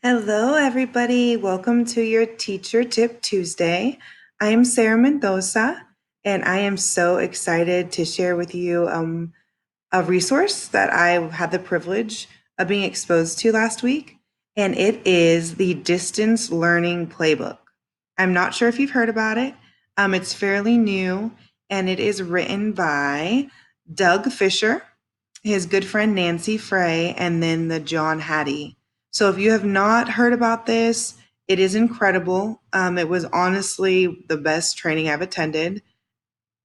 Hello, everybody. Welcome to your Teacher Tip Tuesday. I am Sarah Mendoza, and I am so excited to share with you a resource that I had the privilege of being exposed to last week, and it is the Distance Learning Playbook. I'm not sure if you've heard about it. It's fairly new, and it is written by Doug Fisher, his good friend Nancy Frey, and then the John Hattie. So if you have not heard about this, it is incredible. It was honestly the best training I've attended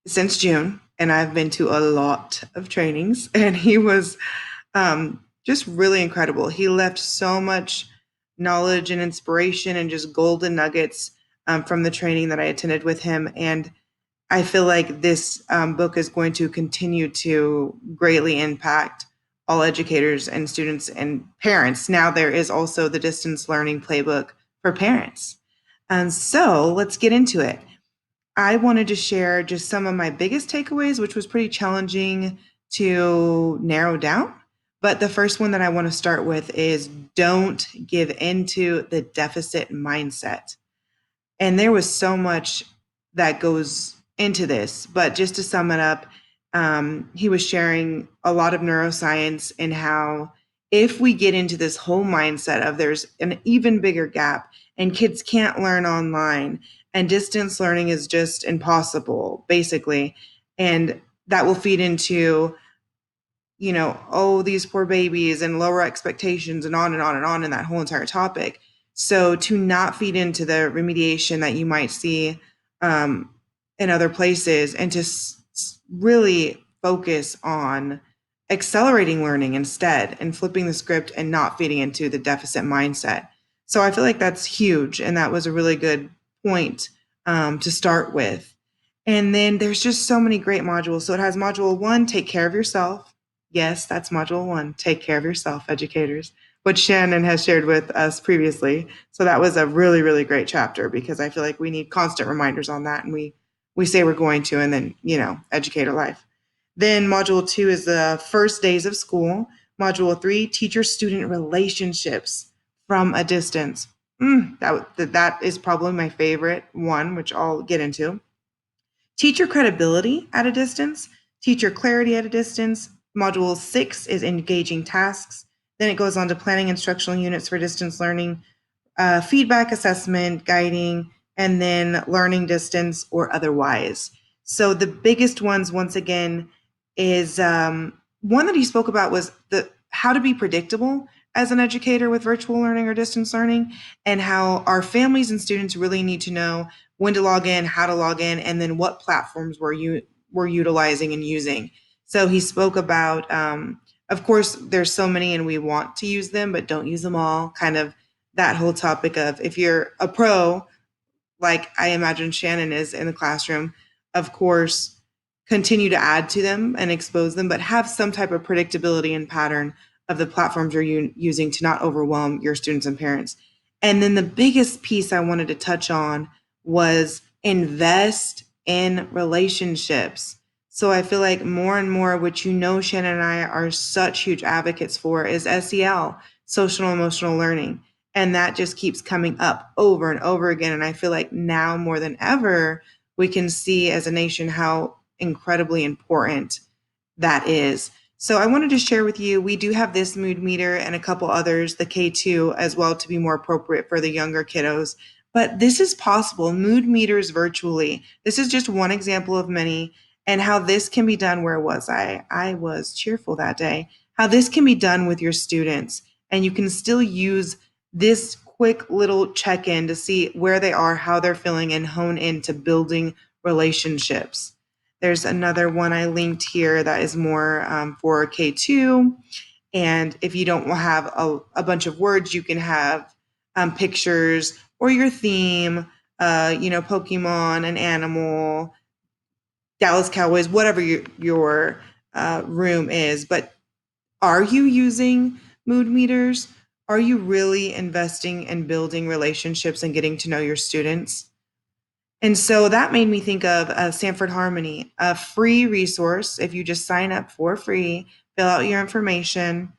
since June, and I've been to a lot of trainings, and he was just really incredible. He left so much knowledge and inspiration and just golden nuggets from the training that I attended with him. And I feel like this book is going to continue to greatly impact all educators and students and parents. Now, there is also the distance learning playbook for parents. And so let's get into it. I wanted to share just some of my biggest takeaways, which was pretty challenging to narrow down. But the first one that I want to start with is don't give into the deficit mindset. And there was so much that goes into this, but just to sum it up, he was sharing a lot of neuroscience and how if we get into this whole mindset of there's an even bigger gap and kids can't learn online and distance learning is just impossible, basically, and that will feed into oh, these poor babies and lower expectations and on and on and on in that whole entire topic. So to not feed into the remediation that you might see um, in other places and to really focus on accelerating learning instead and flipping the script and not feeding into the deficit mindset. So I feel like that's huge. And that was a really good point to start with. And then there's just so many great modules. So it has module one, take care of yourself. Yes, that's module one. Take care of yourself, educators, which Shannon has shared with us previously. So that was a really, really great chapter because I feel like we need constant reminders on that. And we say we're going to, and then, educator life. Then module two is the first days of school. Module three, teacher student relationships from a distance. That is probably my favorite one, which I'll get into. Teacher credibility at a distance, teacher clarity at a distance. Module six is engaging tasks. Then it goes on to planning instructional units for distance learning, feedback assessment, guiding, and then learning distance or otherwise. So the biggest ones, once again, is one that he spoke about was the how to be predictable as an educator with virtual learning or distance learning, and how our families and students really need to know when to log in, how to log in, and then what platforms we're utilizing and using. So he spoke about, of course, there's so many and we want to use them, but don't use them all. Kind of that whole topic of if you're a pro, like I imagine Shannon is in the classroom, of course, continue to add to them and expose them, but have some type of predictability and pattern of the platforms you're using to not overwhelm your students and parents. And then the biggest piece I wanted to touch on was invest in relationships. So I feel like more and more, which Shannon and I are such huge advocates for, is SEL, social and emotional learning. And that just keeps coming up over and over again. And I feel like now more than ever, we can see as a nation how incredibly important that is. So I wanted to share with you, we do have this mood meter and a couple others, the K2 as well, to be more appropriate for the younger kiddos. But this is possible, mood meters virtually. This is just one example of many, and how this can be done. Where was I? I was cheerful that day. How this can be done with your students, and you can still use this quick little check-in to see where they are, how they're feeling, and hone into building relationships. There's another one I linked here that is more for K2. And if you don't have a bunch of words, you can have pictures or your theme, Pokemon, an animal, Dallas Cowboys, whatever your room is. But are you using mood meters? Are you really investing in building relationships and getting to know your students? And so that made me think of Stanford Harmony, a free resource. If you just sign up for free, fill out your information.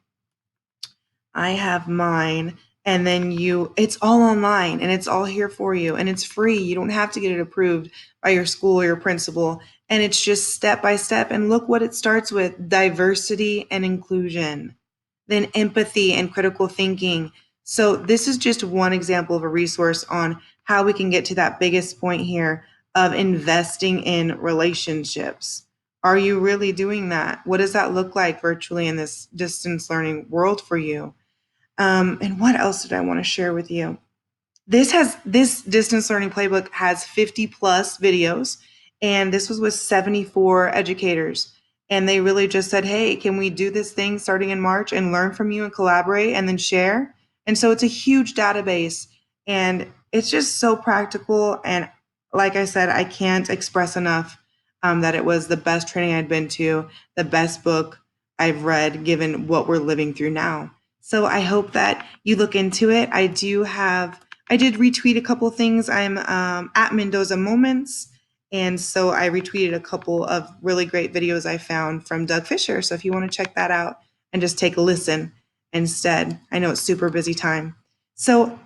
I have mine, and then it's all online and it's all here for you and it's free. You don't have to get it approved by your school or your principal. And it's just step by step. And look what it starts with: diversity and inclusion, then empathy and critical thinking. So this is just one example of a resource on how we can get to that biggest point here of investing in relationships. Are you really doing that? What does that look like virtually in this distance learning world for you? And what else did I want to share with you? This distance learning playbook has 50 plus videos, and this was with 74 educators. And they really just said, hey, can we do this thing starting in March and learn from you and collaborate and then share? And so it's a huge database, and it's just so practical. And like I said, I can't express enough that it was the best training I'd been to, the best book I've read, given what we're living through now. So I hope that you look into it. I did retweet a couple things. I'm at Mendoza Moments. And so I retweeted a couple of really great videos I found from Doug Fisher. So if you want to check that out and just take a listen instead, I know it's super busy time. So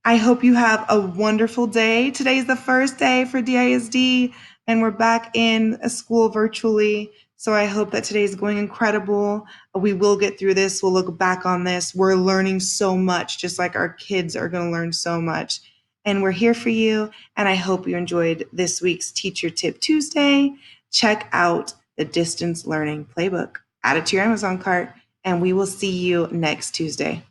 I hope you have a wonderful day. Today's the first day for DISD, and we're back in a school virtually. So I hope that today is going incredible. We will get through this. We'll look back on this. We're learning so much, just like our kids are going to learn so much. And we're here for you. And I hope you enjoyed this week's Teacher Tip Tuesday. Check out the Distance Learning Playbook. Add it to your Amazon cart, and we will see you next Tuesday.